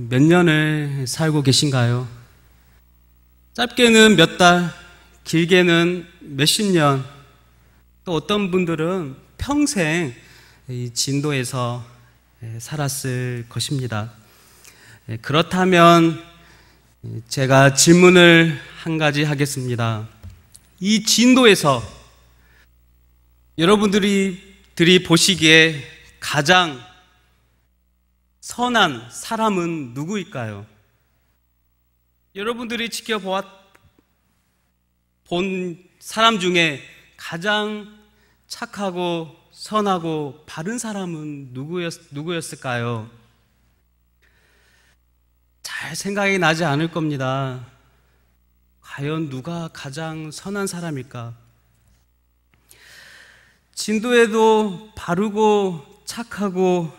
몇 년을 살고 계신가요? 짧게는 몇 달, 길게는 몇십 년, 또 어떤 분들은 평생 이 진도에서 살았을 것입니다. 그렇다면 제가 질문을 한 가지 하겠습니다. 이 진도에서 여러분들이 보시기에 가장 선한 사람은 누구일까요? 여러분들이 본 사람 중에 가장 착하고 선하고 바른 사람은 누구였을까요? 잘 생각이 나지 않을 겁니다. 과연 누가 가장 선한 사람일까? 진도에도 바르고 착하고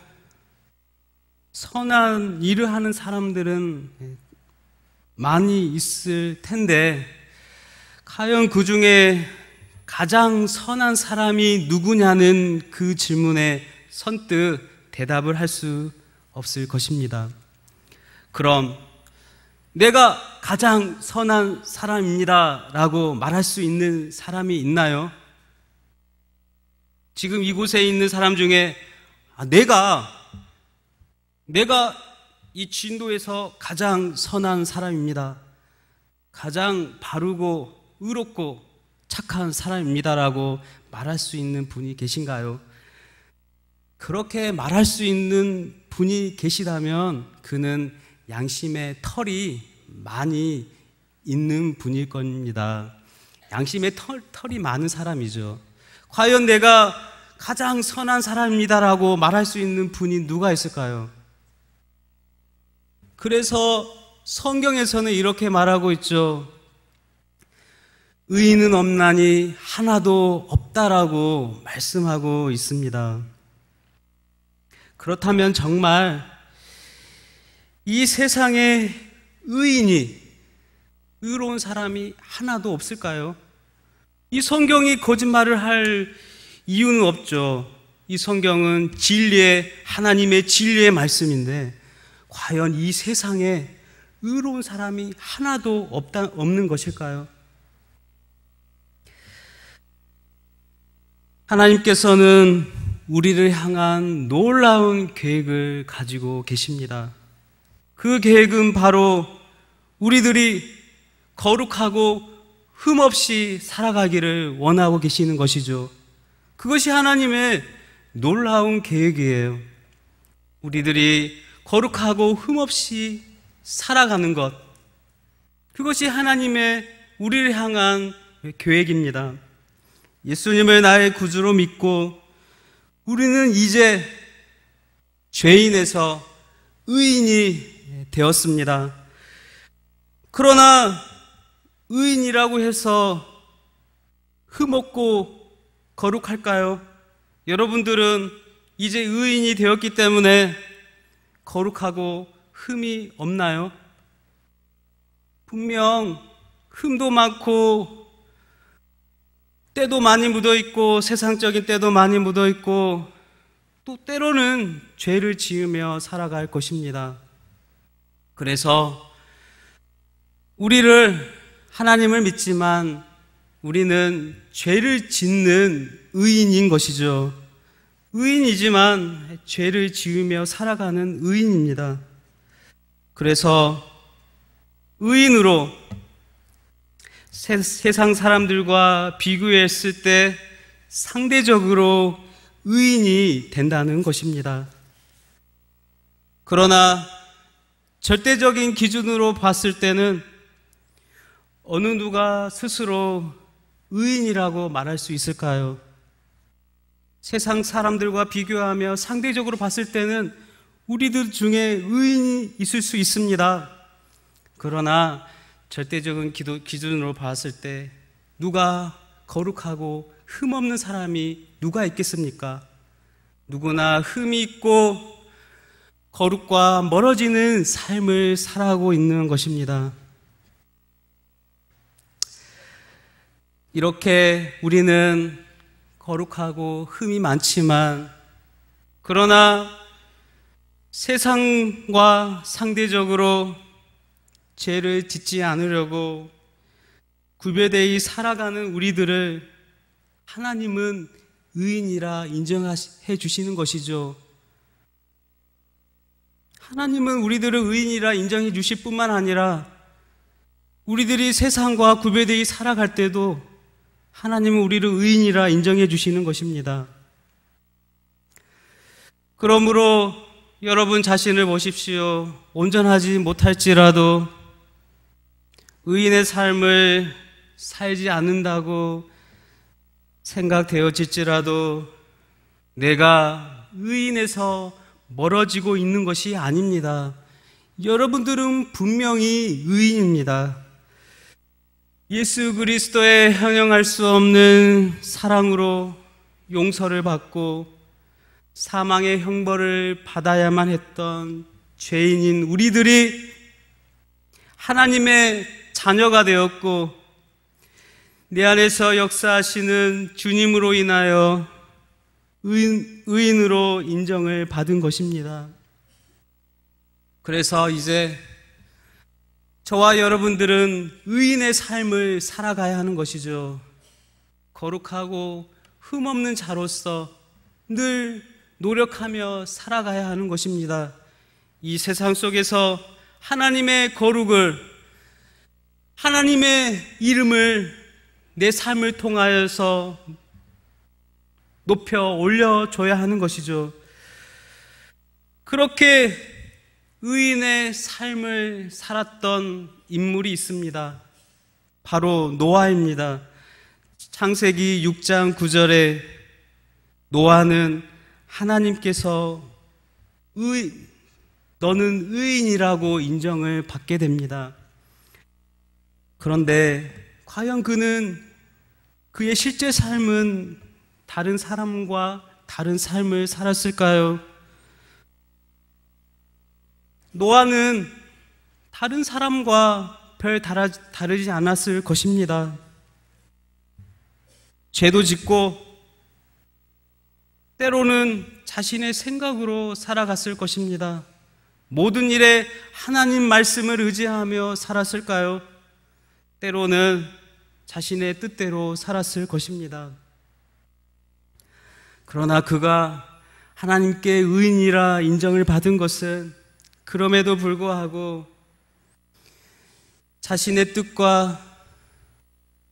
선한 일을 하는 사람들은 많이 있을 텐데, 과연 그 중에 가장 선한 사람이 누구냐는 그 질문에 선뜻 대답을 할 수 없을 것입니다. 그럼 내가 가장 선한 사람입니다 라고 말할 수 있는 사람이 있나요? 지금 이곳에 있는 사람 중에 내가 이 진도에서 가장 선한 사람입니다, 가장 바르고 의롭고 착한 사람입니다라고 말할 수 있는 분이 계신가요? 그렇게 말할 수 있는 분이 계시다면 그는 양심의 털이 많이 있는 분일 겁니다. 양심의 털이 많은 사람이죠. 과연 내가 가장 선한 사람입니다라고 말할 수 있는 분이 누가 있을까요? 그래서 성경에서는 이렇게 말하고 있죠. 의인은 없나니 하나도 없다라고 말씀하고 있습니다. 그렇다면 정말 이 세상에 의로운 사람이 하나도 없을까요? 이 성경이 거짓말을 할 이유는 없죠. 이 성경은 하나님의 진리의 말씀인데, 과연 이 세상에 의로운 사람이 하나도 없는 것일까요? 하나님께서는 우리를 향한 놀라운 계획을 가지고 계십니다. 그 계획은 바로 우리들이 거룩하고 흠없이 살아가기를 원하고 계시는 것이죠. 그것이 하나님의 놀라운 계획이에요. 우리들이 거룩하고 흠없이 살아가는 것, 그것이 하나님의 우리를 향한 계획입니다. 예수님을 나의 구주로 믿고 우리는 이제 죄인에서 의인이 되었습니다. 그러나 의인이라고 해서 흠없고 거룩할까요? 여러분들은 이제 의인이 되었기 때문에 거룩하고 흠이 없나요? 분명 흠도 많고 때도 많이 묻어있고 세상적인 때도 많이 묻어있고 또 때로는 죄를 지으며 살아갈 것입니다. 그래서 하나님을 믿지만 우리는 죄를 짓는 의인인 것이죠. 의인이지만 죄를 지으며 살아가는 의인입니다. 그래서 의인으로 세상 사람들과 비교했을 때 상대적으로 의인이 된다는 것입니다. 그러나 절대적인 기준으로 봤을 때는 어느 누가 스스로 의인이라고 말할 수 있을까요? 세상 사람들과 비교하며 상대적으로 봤을 때는 우리들 중에 의인이 있을 수 있습니다. 그러나 절대적인 기준으로 봤을 때 누가 거룩하고 흠없는 사람이 누가 있겠습니까? 누구나 흠이 있고 거룩과 멀어지는 삶을 살아가고 있는 것입니다. 이렇게 우리는 거룩하고 흠이 많지만, 그러나 세상과 상대적으로 죄를 짓지 않으려고 구별되이 살아가는 우리들을 하나님은 의인이라 인정해 주시는 것이죠. 하나님은 우리들을 의인이라 인정해 주실 뿐만 아니라 우리들이 세상과 구별되이 살아갈 때도 하나님은 우리를 의인이라 인정해 주시는 것입니다. 그러므로 여러분 자신을 보십시오. 온전하지 못할지라도 의인의 삶을 살지 않는다고 생각되어질지라도 내가 의인에서 멀어지고 있는 것이 아닙니다. 여러분들은 분명히 의인입니다. 예수 그리스도의 형용할 수 없는 사랑으로 용서를 받고 사망의 형벌을 받아야만 했던 죄인인 우리들이 하나님의 자녀가 되었고 내 안에서 역사하시는 주님으로 인하여 의인으로 인정을 받은 것입니다. 그래서 이제 저와 여러분들은 의인의 삶을 살아가야 하는 것이죠. 거룩하고 흠없는 자로서 늘 노력하며 살아가야 하는 것입니다. 이 세상 속에서 하나님의 거룩을, 하나님의 이름을 내 삶을 통하여서 높여 올려줘야 하는 것이죠. 그렇게 의인의 삶을 살았던 인물이 있습니다. 바로 노아입니다. 창세기 6장 9절에 노아는 하나님께서 너는 의인이라고 인정을 받게 됩니다. 그런데 과연 그의 실제 삶은 다른 사람과 다른 삶을 살았을까요? 노아는 다른 사람과 별 다르지 않았을 것입니다. 죄도 짓고 때로는 자신의 생각으로 살아갔을 것입니다. 모든 일에 하나님 말씀을 의지하며 살았을까요? 때로는 자신의 뜻대로 살았을 것입니다. 그러나 그가 하나님께 의인이라 인정을 받은 것은 그럼에도 불구하고 자신의 뜻과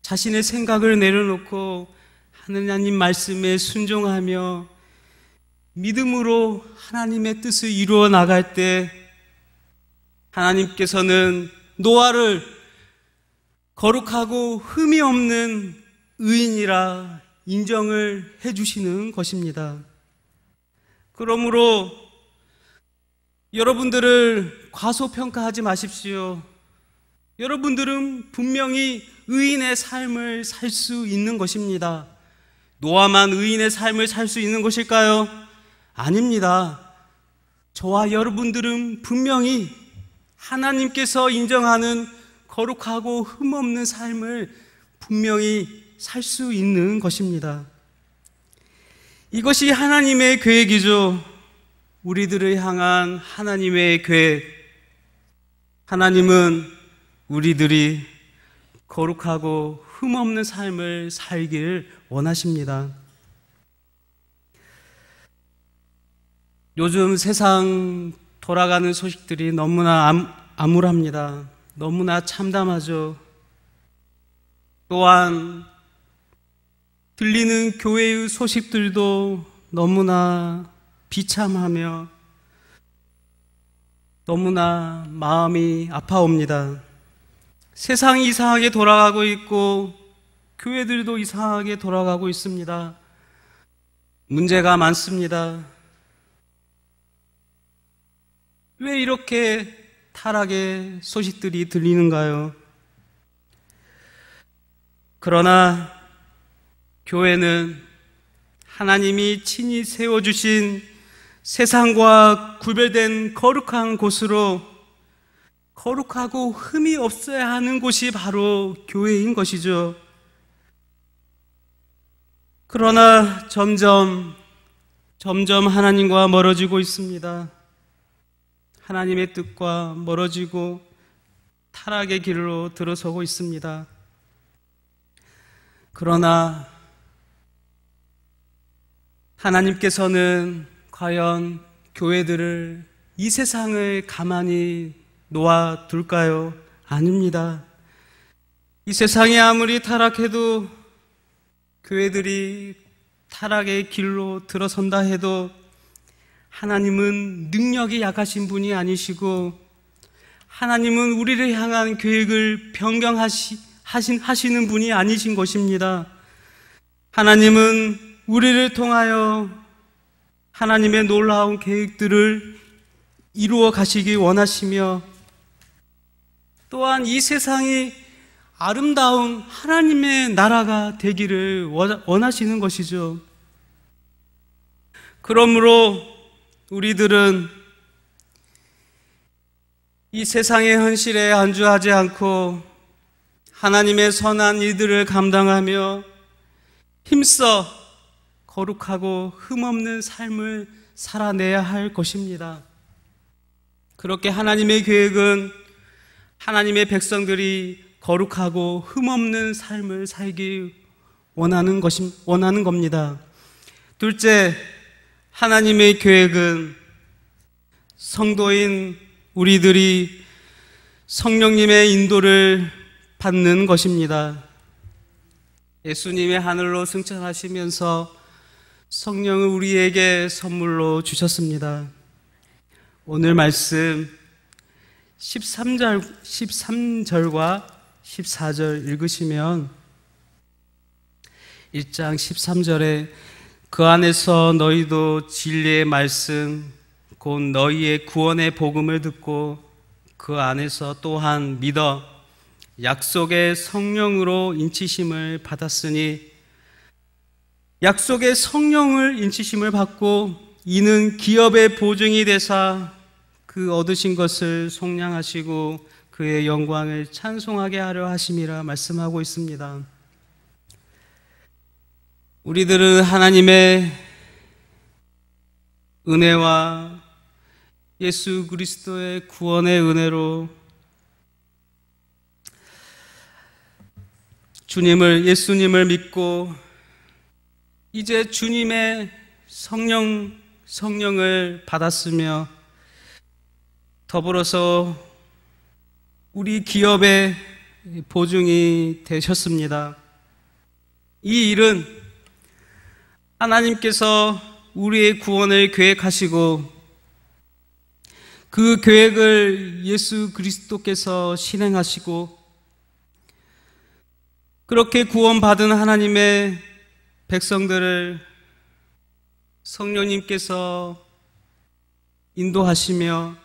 자신의 생각을 내려놓고 하나님 말씀에 순종하며 믿음으로 하나님의 뜻을 이루어 나갈 때 하나님께서는 노아를 거룩하고 흠이 없는 의인이라 인정을 해주시는 것입니다. 그러므로 여러분들을 과소평가하지 마십시오. 여러분들은 분명히 의인의 삶을 살 수 있는 것입니다. 노아만 의인의 삶을 살 수 있는 것일까요? 아닙니다. 저와 여러분들은 분명히 하나님께서 인정하는 거룩하고 흠없는 삶을 분명히 살 수 있는 것입니다. 이것이 하나님의 계획이죠. 우리들을 향한 하나님의 계획. 하나님은 우리들이 거룩하고 흠없는 삶을 살길 원하십니다. 요즘 세상 돌아가는 소식들이 너무나 암울합니다. 너무나 참담하죠. 또한 들리는 교회의 소식들도 너무나 비참하며 너무나 마음이 아파옵니다. 세상이 이상하게 돌아가고 있고 교회들도 이상하게 돌아가고 있습니다. 문제가 많습니다. 왜 이렇게 타락의 소식들이 들리는가요? 그러나 교회는 하나님이 친히 세워주신 세상과 구별된 거룩한 곳으로 거룩하고 흠이 없어야 하는 곳이 바로 교회인 것이죠. 그러나 점점 하나님과 멀어지고 있습니다. 하나님의 뜻과 멀어지고 타락의 길로 들어서고 있습니다. 그러나 하나님께서는 과연 교회들을, 이 세상을 가만히 놓아둘까요? 아닙니다. 이 세상이 아무리 타락해도, 교회들이 타락의 길로 들어선다 해도 하나님은 능력이 약하신 분이 아니시고, 하나님은 우리를 향한 계획을 변경하시는 분이 아니신 것입니다. 하나님은 우리를 통하여 하나님의 놀라운 계획들을 이루어 가시기 원하시며, 또한 이 세상이 아름다운 하나님의 나라가 되기를 원하시는 것이죠. 그러므로 우리들은 이 세상의 현실에 안주하지 않고 하나님의 선한 일들을 감당하며 힘써 거룩하고 흠없는 삶을 살아내야 할 것입니다. 그렇게 하나님의 계획은 하나님의 백성들이 거룩하고 흠없는 삶을 살기 원하는 겁니다. 둘째, 하나님의 계획은 성도인 우리들이 성령님의 인도를 받는 것입니다. 예수님의 하늘로 승천하시면서 성령을 우리에게 선물로 주셨습니다. 오늘 말씀 13절과 14절 읽으시면 1장 13절에 그 안에서 너희도 진리의 말씀 곧 너희의 구원의 복음을 듣고 그 안에서 또한 믿어 약속의 성령으로 인치심을 받았으니, 약속의 성령을 인치심을 받고 이는 기업의 보증이 되사 그 얻으신 것을 속량하시고 그의 영광을 찬송하게 하려 하심이라 말씀하고 있습니다. 우리들은 하나님의 은혜와 예수 그리스도의 구원의 은혜로 예수님을 믿고 이제 주님의 성령을 받았으며, 더불어서 우리 기업의 보증이 되셨습니다. 이 일은 하나님께서 우리의 구원을 계획하시고 그 계획을 예수 그리스도께서 실행하시고, 그렇게 구원받은 하나님의 백성들을 성령님께서 인도하시며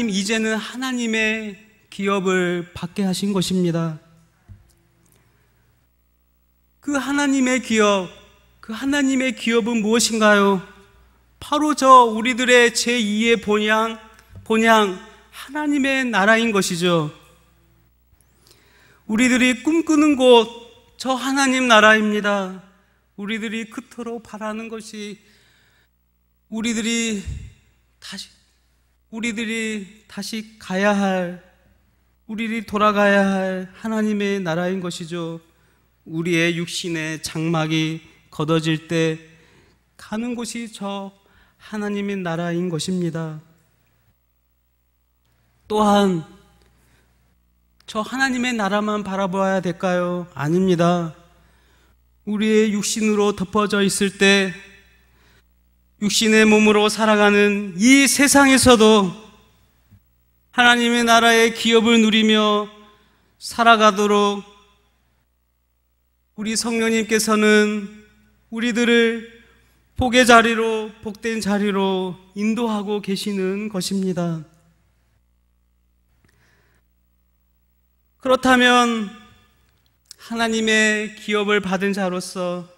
이제는 하나님의 기업을 받게 하신 것입니다. 그 하나님의 기업은 무엇인가요? 바로 우리들의 제2의 본향 하나님의 나라인 것이죠. 우리들이 꿈꾸는 곳, 저 하나님 나라입니다. 우리들이 그토록 바라는 것이 우리들이 다시 우리들이 돌아가야 할 하나님의 나라인 것이죠. 우리의 육신의 장막이 걷어질 때 가는 곳이 저 하나님의 나라인 것입니다. 또한 저 하나님의 나라만 바라보아야 될까요? 아닙니다. 우리의 육신으로 덮어져 있을 때 육신의 몸으로 살아가는 이 세상에서도 하나님의 나라의 기업을 누리며 살아가도록 우리 성령님께서는 우리들을 복된 자리로 인도하고 계시는 것입니다. 그렇다면 하나님의 기업을 받은 자로서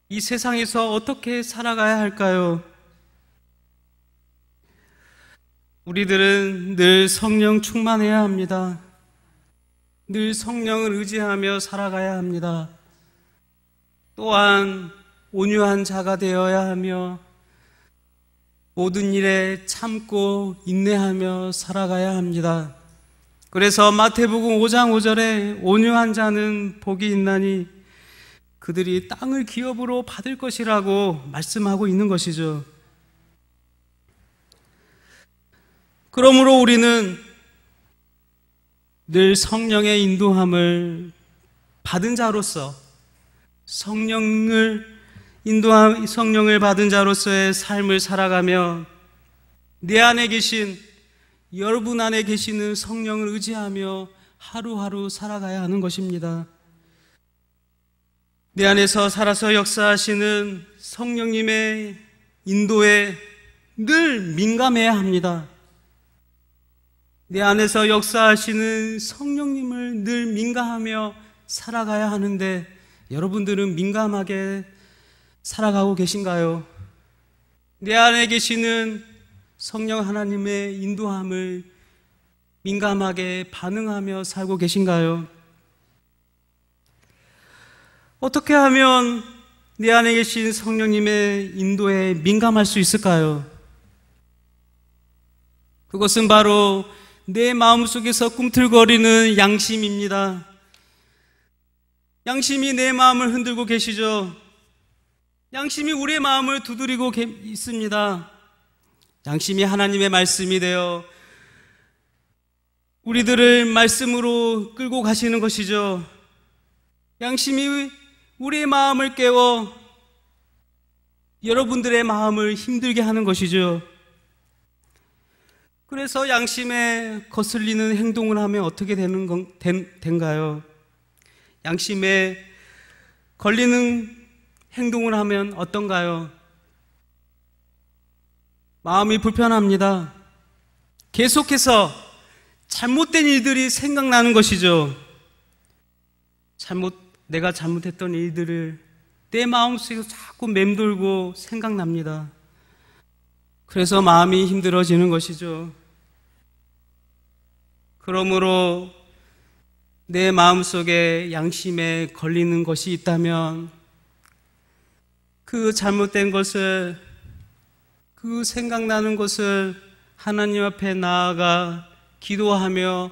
이 세상에서 어떻게 살아가야 할까요? 우리들은 늘 성령 충만해야 합니다. 늘 성령을 의지하며 살아가야 합니다. 또한 온유한 자가 되어야 하며 모든 일에 참고 인내하며 살아가야 합니다. 그래서 마태복음 5장 5절에 온유한 자는 복이 있나니 그들이 땅을 기업으로 받을 것이라고 말씀하고 있는 것이죠. 그러므로 우리는 늘 성령의 인도함을 받은 자로서 성령을 받은 자로서의 삶을 살아가며 내 안에 계신, 여러분 안에 계시는 성령을 의지하며 하루하루 살아가야 하는 것입니다. 내 안에서 살아서 역사하시는 성령님의 인도에 늘 민감해야 합니다. 내 안에서 역사하시는 성령님을 늘 민감하며 살아가야 하는데 여러분들은 민감하게 살아가고 계신가요? 내 안에 계시는 성령 하나님의 인도함을 민감하게 반응하며 살고 계신가요? 어떻게 하면 내 안에 계신 성령님의 인도에 민감할 수 있을까요? 그것은 바로 내 마음속에서 꿈틀거리는 양심입니다. 양심이 내 마음을 흔들고 계시죠. 양심이 우리의 마음을 두드리고 있습니다. 양심이 하나님의 말씀이 되어 우리들을 말씀으로 끌고 가시는 것이죠. 양심이 우리의 마음을 깨워 여러분들의 마음을 힘들게 하는 것이죠. 그래서 양심에 거슬리는 행동을 하면 어떻게 된가요? 양심에 걸리는 행동을 하면 어떤가요? 마음이 불편합니다. 계속해서 잘못된 일들이 생각나는 것이죠. 내가 잘못했던 일들을 내 마음속에서 자꾸 맴돌고 생각납니다. 그래서 마음이 힘들어지는 것이죠. 그러므로 내 마음속에 양심에 걸리는 것이 있다면 그 잘못된 것을, 그 생각나는 것을 하나님 앞에 나아가 기도하며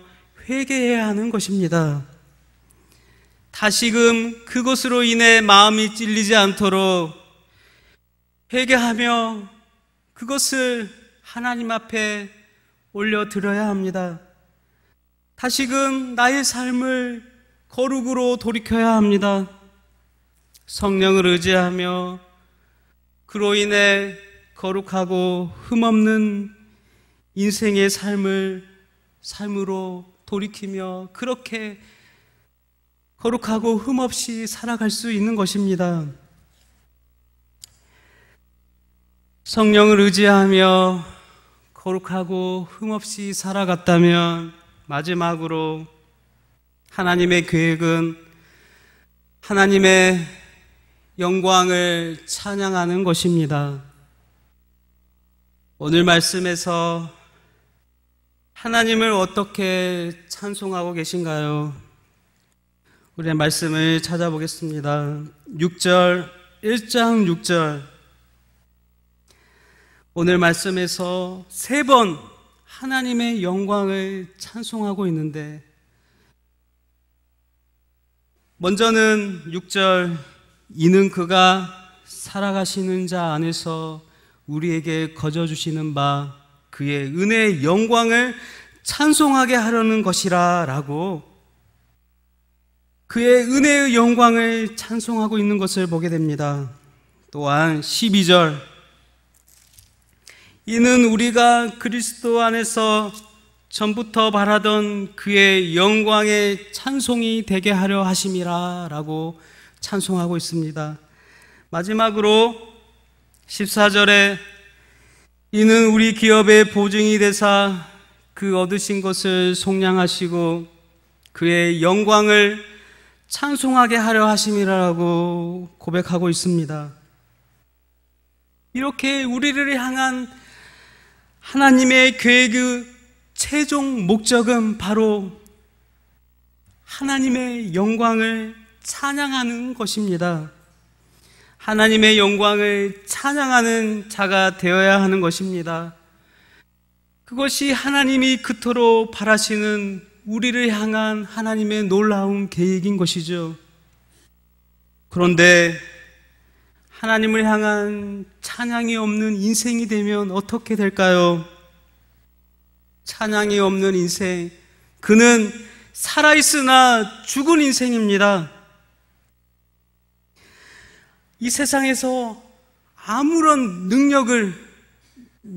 회개해야 하는 것입니다. 다시금 그것으로 인해 마음이 찔리지 않도록 회개하며 그것을 하나님 앞에 올려드려야 합니다. 다시금 나의 삶을 거룩으로 돌이켜야 합니다. 성령을 의지하며 그로 인해 거룩하고 흠없는 인생의 삶으로 돌이키며 그렇게 거룩하고 흠없이 살아갈 수 있는 것입니다. 성령을 의지하며 거룩하고 흠없이 살아갔다면 마지막으로 하나님의 계획은 하나님의 영광을 찬양하는 것입니다. 오늘 말씀에서 하나님을 어떻게 찬송하고 계신가요? 우리의 말씀을 찾아보겠습니다. 1장 6절. 오늘 말씀에서 3번 하나님의 영광을 찬송하고 있는데, 먼저는 6절, 이는 그가 살아가시는 자 안에서 우리에게 거저주시는 바 그의 은혜의 영광을 찬송하게 하려는 것이라 라고 그의 은혜의 영광을 찬송하고 있는 것을 보게 됩니다. 또한 12절, 이는 우리가 그리스도 안에서 전부터 바라던 그의 영광의 찬송이 되게 하려 하심이라 라고 찬송하고 있습니다. 마지막으로 14절에 이는 우리 기업의 보증이 되사 그 얻으신 것을 속량하시고 그의 영광을 찬송하게 하려 하심이라고 고백하고 있습니다. 이렇게 우리를 향한 하나님의 계획의 최종 목적은 바로 하나님의 영광을 찬양하는 것입니다. 하나님의 영광을 찬양하는 자가 되어야 하는 것입니다. 그것이 하나님이 그토록 바라시는 우리를 향한 하나님의 놀라운 계획인 것이죠. 그런데 하나님을 향한 찬양이 없는 인생이 되면 어떻게 될까요? 찬양이 없는 인생, 그는 살아있으나 죽은 인생입니다. 이 세상에서 아무런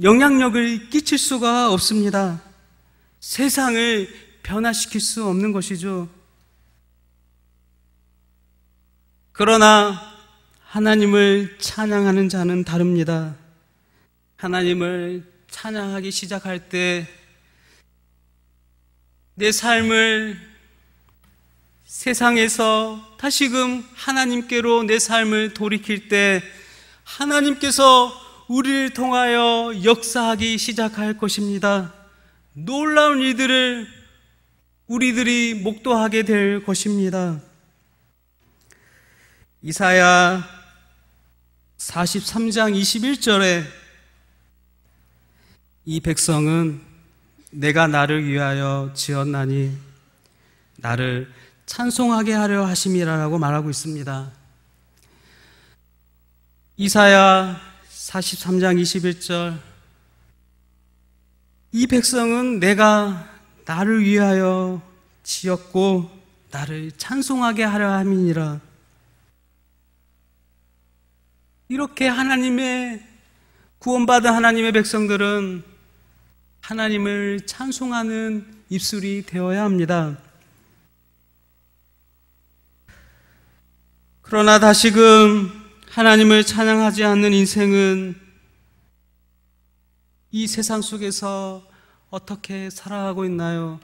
영향력을 끼칠 수가 없습니다. 세상을 변화시킬 수 없는 것이죠. 그러나 하나님을 찬양하는 자는 다릅니다. 하나님을 찬양하기 시작할 때 내 삶을 세상에서 다시금 하나님께로 내 삶을 돌이킬 때 하나님께서 우리를 통하여 역사하기 시작할 것입니다. 놀라운 일들을 우리들이 목도하게 될 것입니다. 이사야 43장 21절에 이 백성은 내가 나를 위하여 지었나니 나를 찬송하게 하려 하심이라고 말하고 있습니다. 이사야 43장 21절, 이 백성은 내가 나를 위하여 지었고 나를 찬송하게 하려 함이니라. 이렇게 하나님의 구원받은 하나님의 백성들은 하나님을 찬송하는 입술이 되어야 합니다. 그러나 다시금 하나님을 찬양하지 않는 인생은 이 세상 속에서 어떻게 살아가고 있나요?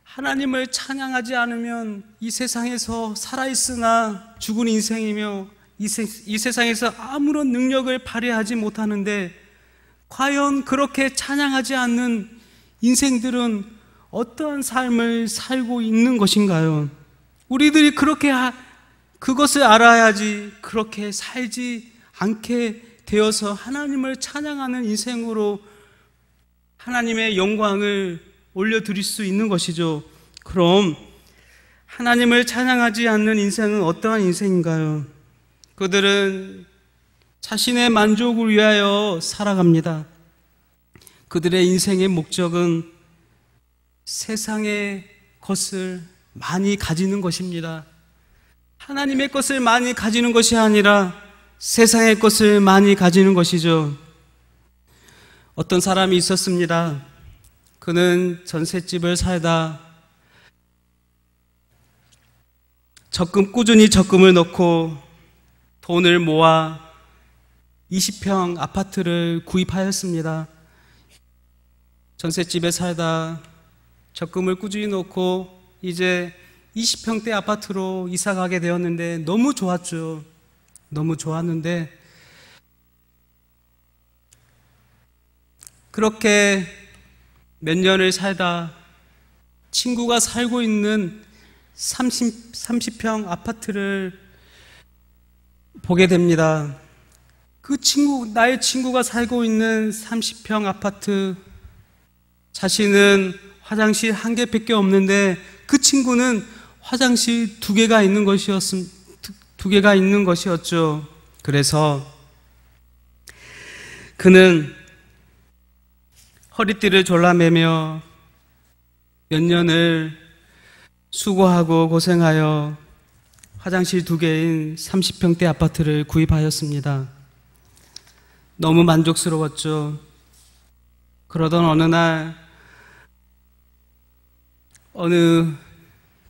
하나님을 찬양하지 않으면 이 세상에서 살아있으나 죽은 인생이며 이 세상에서 아무런 능력을 발휘하지 못하는데, 과연 그렇게 찬양하지 않는 인생들은 어떠한 삶을 살고 있는 것인가요? 우리들이 그것을 알아야지 그렇게 살지 않게 되어서 하나님을 찬양하는 인생으로 하나님의 영광을 올려드릴 수 있는 것이죠. 그럼 하나님을 찬양하지 않는 인생은 어떠한 인생인가요? 그들은 자신의 만족을 위하여 살아갑니다. 그들의 인생의 목적은 세상의 것을 많이 가지는 것입니다. 하나님의 것을 많이 가지는 것이 아니라 세상의 것을 많이 가지는 것이죠. 어떤 사람이 있었습니다. 그는 전셋집을 살다 꾸준히 적금을 넣고 돈을 모아 20평 아파트를 구입하였습니다. 전셋집에 살다 적금을 꾸준히 넣고 이제 20평대 아파트로 이사 가게 되었는데 너무 좋았죠. 너무 좋았는데 그렇게 몇 년을 살다 친구가 살고 있는 30평 아파트를 보게 됩니다. 나의 친구가 살고 있는 30평 아파트, 자신은 화장실 1개밖에 없는데 그 친구는 화장실 2개가 있는 것이었죠. 그래서 그는 허리띠를 졸라매며 몇 년을 수고하고 고생하여 화장실 2개인 30평대 아파트를 구입하였습니다. 너무 만족스러웠죠. 그러던 어느 날 어느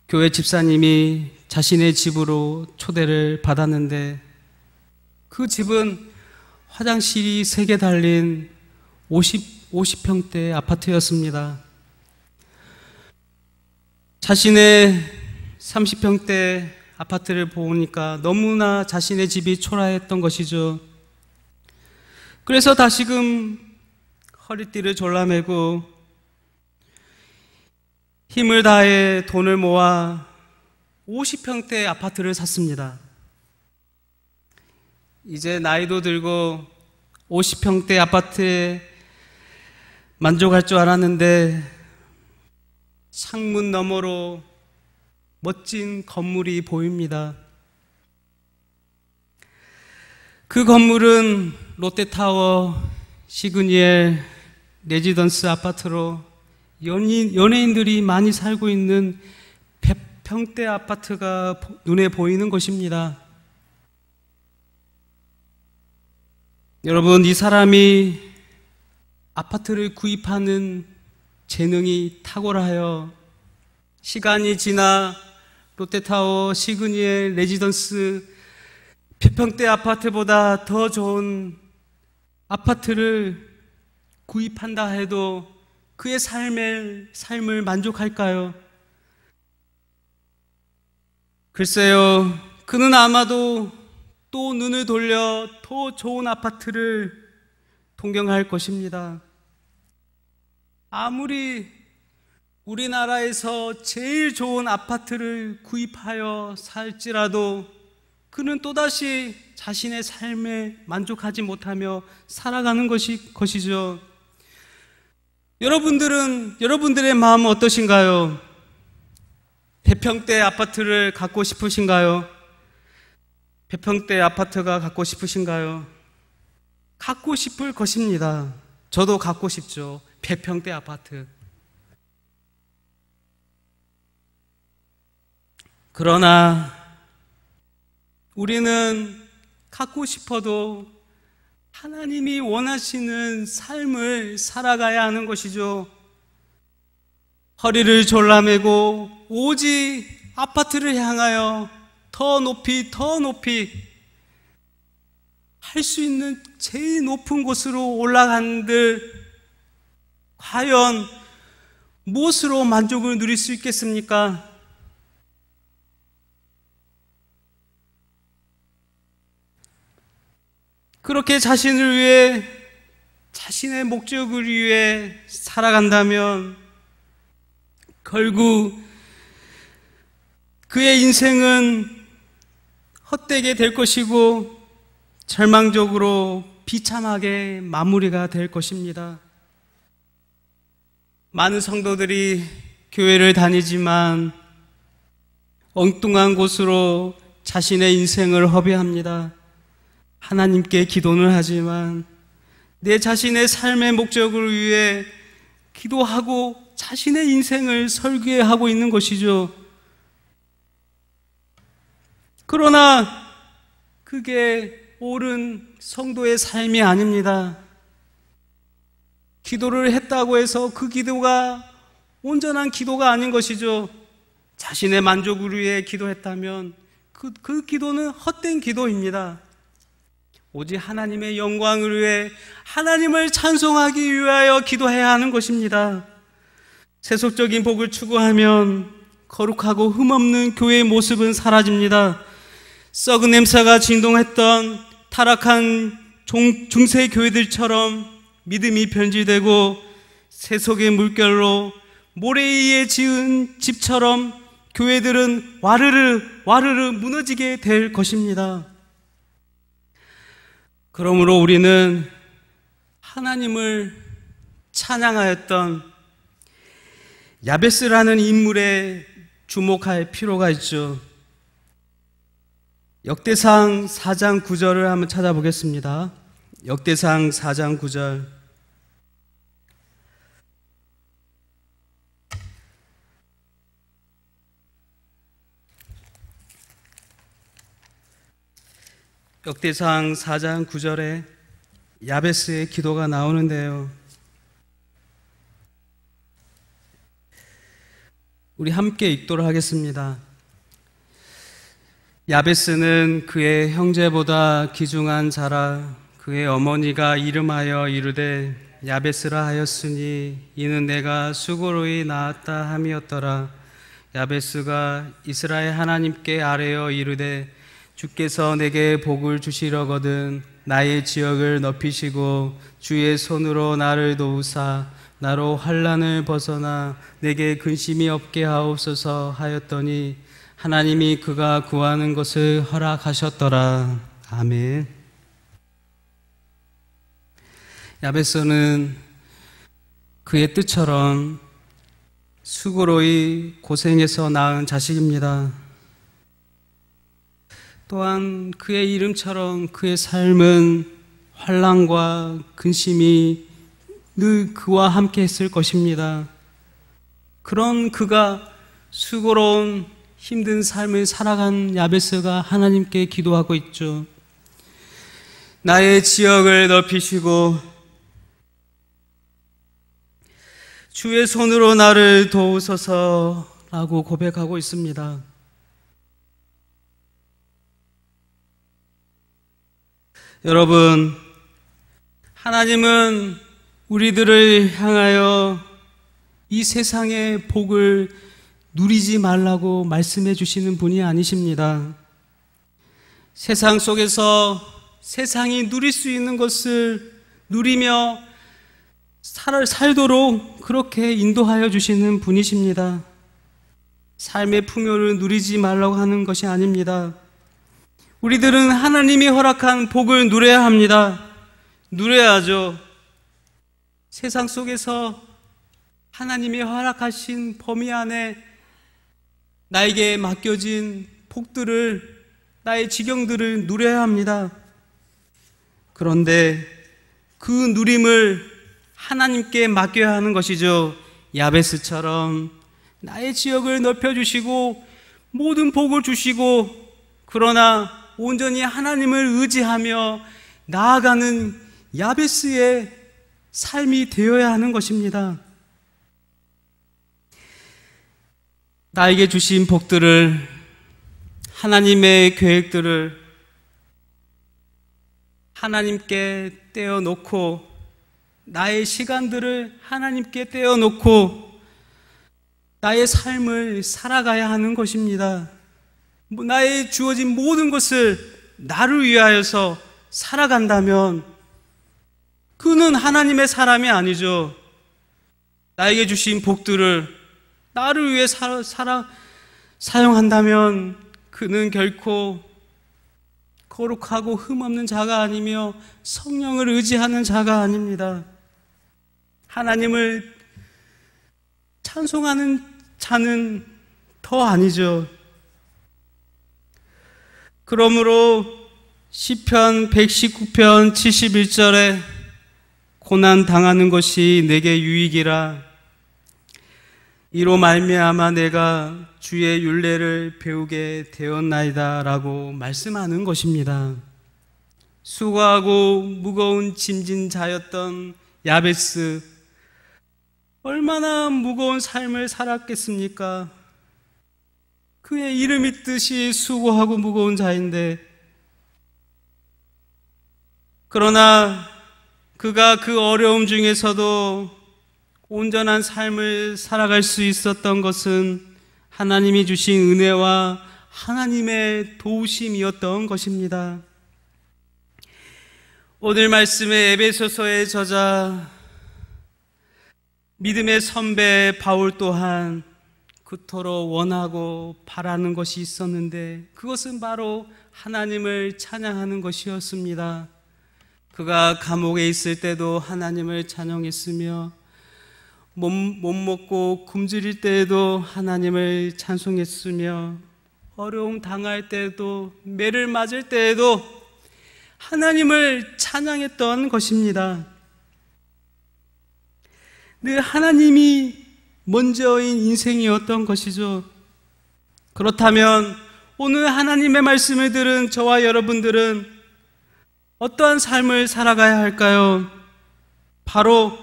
교회 집사님이 자신의 집으로 초대를 받았는데 그 집은 화장실이 3개 달린 50평대 아파트였습니다. 자신의 30평대 아파트를 보니까 너무나 자신의 집이 초라했던 것이죠. 그래서 다시금 허리띠를 졸라매고 힘을 다해 돈을 모아 50평대 아파트를 샀습니다. 이제 나이도 들고 50평대 아파트에 만족할 줄 알았는데 창문 너머로 멋진 건물이 보입니다. 그 건물은 롯데타워 시그니엘 레지던스 아파트로 연예인들이 많이 살고 있는 100평대 아파트가 눈에 보이는 것입니다. 여러분, 이 사람이 아파트를 구입하는 재능이 탁월하여 시간이 지나 롯데타워 시그니엘 레지던스 100평대 아파트보다 더 좋은 아파트를 구입한다 해도 그의 삶을 만족할까요? 글쎄요, 그는 아마도 또 눈을 돌려 더 좋은 아파트를 동경할 것입니다. 아무리 우리나라에서 제일 좋은 아파트를 구입하여 살지라도 그는 또다시 자신의 삶에 만족하지 못하며 살아가는 것이죠. 여러분들의 마음은 어떠신가요? 100평대 아파트를 갖고 싶으신가요? 100평대 아파트가 갖고 싶으신가요? 갖고 싶을 것입니다. 저도 갖고 싶죠. 100평대 아파트. 그러나 우리는 갖고 싶어도 하나님이 원하시는 삶을 살아가야 하는 것이죠. 허리를 졸라매고 오직 아파트를 향하여 더 높이 할 수 있는 제일 높은 곳으로 올라간들 과연 무엇으로 만족을 누릴 수 있겠습니까? 그렇게 자신을 위해, 자신의 목적을 위해 살아간다면 결국 그의 인생은 헛되게 될 것이고 절망적으로 비참하게 마무리가 될 것입니다. 많은 성도들이 교회를 다니지만 엉뚱한 곳으로 자신의 인생을 허비합니다. 하나님께 기도는 하지만 내 자신의 삶의 목적을 위해 기도하고 자신의 인생을 설계하고 있는 것이죠. 그러나 그게 옳은 성도의 삶이 아닙니다. 기도를 했다고 해서 그 기도가 온전한 기도가 아닌 것이죠. 자신의 만족을 위해 기도했다면 그 기도는 헛된 기도입니다. 오직 하나님의 영광을 위해 하나님을 찬송하기 위하여 기도해야 하는 것입니다. 세속적인 복을 추구하면 거룩하고 흠없는 교회의 모습은 사라집니다. 썩은 냄새가 진동했던 타락한 중세 교회들처럼 믿음이 변질되고 세속의 물결로 모래 위에 지은 집처럼 교회들은 와르르 무너지게 될 것입니다. 그러므로 우리는 하나님을 찬양하였던 야베스라는 인물에 주목할 필요가 있죠. 역대상 4장 9절을 한번 찾아보겠습니다. 역대상 4장 9절. 역대상 4장 9절에 야베스의 기도가 나오는데요. 우리 함께 읽도록 하겠습니다. 야베스는 그의 형제보다 귀중한 자라. 그의 어머니가 이름하여 이르되 야베스라 하였으니 이는 내가 수고로이 낳았다 함이었더라. 야베스가 이스라엘 하나님께 아뢰어 이르되 주께서 내게 복을 주시려거든 나의 지역을 넓히시고 주의 손으로 나를 도우사 나로 환난을 벗어나 내게 근심이 없게 하옵소서 하였더니 하나님이 그가 구하는 것을 허락하셨더라. 아멘. 야베스는 그의 뜻처럼 수고로이 고생해서 낳은 자식입니다. 또한 그의 이름처럼 그의 삶은 환난과 근심이 늘 그와 함께 했을 것입니다. 그런 그가 수고로운 힘든 삶을 살아간 야베스가 하나님께 기도하고 있죠. 나의 지역을 넓히시고 주의 손으로 나를 도우소서라고 고백하고 있습니다. 여러분, 하나님은 우리들을 향하여 이 세상의 복을 누리지 말라고 말씀해 주시는 분이 아니십니다. 세상 속에서 세상이 누릴 수 있는 것을 누리며 살도록 그렇게 인도하여 주시는 분이십니다. 삶의 풍요를 누리지 말라고 하는 것이 아닙니다. 우리들은 하나님이 허락한 복을 누려야 합니다. 누려야죠. 세상 속에서 하나님이 허락하신 범위 안에 나에게 맡겨진 복들을, 나의 지경들을 누려야 합니다. 그런데 그 누림을 하나님께 맡겨야 하는 것이죠. 야베스처럼 나의 지역을 넓혀주시고 모든 복을 주시고, 그러나 온전히 하나님을 의지하며 나아가는 야베스의 삶이 되어야 하는 것입니다. 나에게 주신 복들을, 하나님의 계획들을 하나님께 떼어놓고, 나의 시간들을 하나님께 떼어놓고 나의 삶을 살아가야 하는 것입니다. 나의 주어진 모든 것을 나를 위하여서 살아간다면 그는 하나님의 사람이 아니죠. 나에게 주신 복들을 나를 위해 사용한다면 그는 결코 거룩하고 흠없는 자가 아니며 성령을 의지하는 자가 아닙니다. 하나님을 찬송하는 자는 더 아니죠. 그러므로 시편 119편 71절에 고난 당하는 것이 내게 유익이라, 이로 말미암아 내가 주의 율례를 배우게 되었나이다 라고 말씀하는 것입니다. 수고하고 무거운 짐진 자였던 야베스, 얼마나 무거운 삶을 살았겠습니까? 그의 이름 있듯이 수고하고 무거운 자인데, 그러나 그가 그 어려움 중에서도 온전한 삶을 살아갈 수 있었던 것은 하나님이 주신 은혜와 하나님의 도우심이었던 것입니다. 오늘 말씀의 에베소서의 저자, 믿음의 선배 바울 또한 그토록 원하고 바라는 것이 있었는데, 그것은 바로 하나님을 찬양하는 것이었습니다. 그가 감옥에 있을 때도 하나님을 찬양했으며, 못 먹고 굶주릴 때에도 하나님을 찬송했으며, 어려움 당할 때에도, 매를 맞을 때에도 하나님을 찬양했던 것입니다. 늘 하나님이 먼저인 인생이었던 것이죠. 그렇다면 오늘 하나님의 말씀을 들은 저와 여러분들은 어떠한 삶을 살아가야 할까요? 바로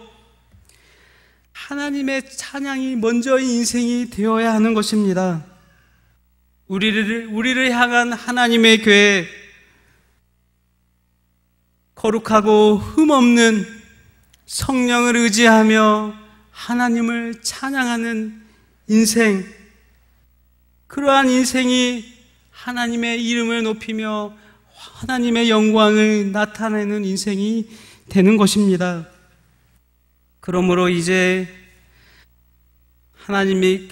하나님의 찬양이 먼저인 인생이 되어야 하는 것입니다. 우리를 향한 하나님의 계획, 거룩하고 흠없는 성령을 의지하며 하나님을 찬양하는 인생, 그러한 인생이 하나님의 이름을 높이며 하나님의 영광을 나타내는 인생이 되는 것입니다. 그러므로 이제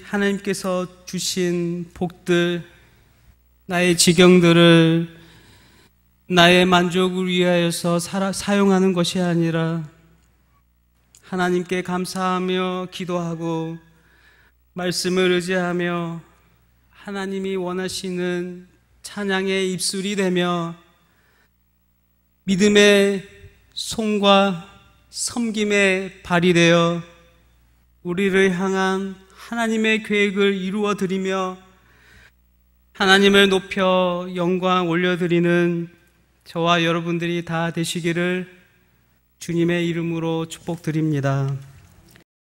하나님께서 주신 복들, 나의 지경들을 나의 만족을 위하여서 사용하는 것이 아니라 하나님께 감사하며 기도하고 말씀을 의지하며 하나님이 원하시는 찬양의 입술이 되며 믿음의 손과 섬김의 발이 되어 우리를 향한 하나님의 계획을 이루어 드리며 하나님을 높여 영광 올려드리는 저와 여러분들이 다 되시기를 주님의 이름으로 축복드립니다.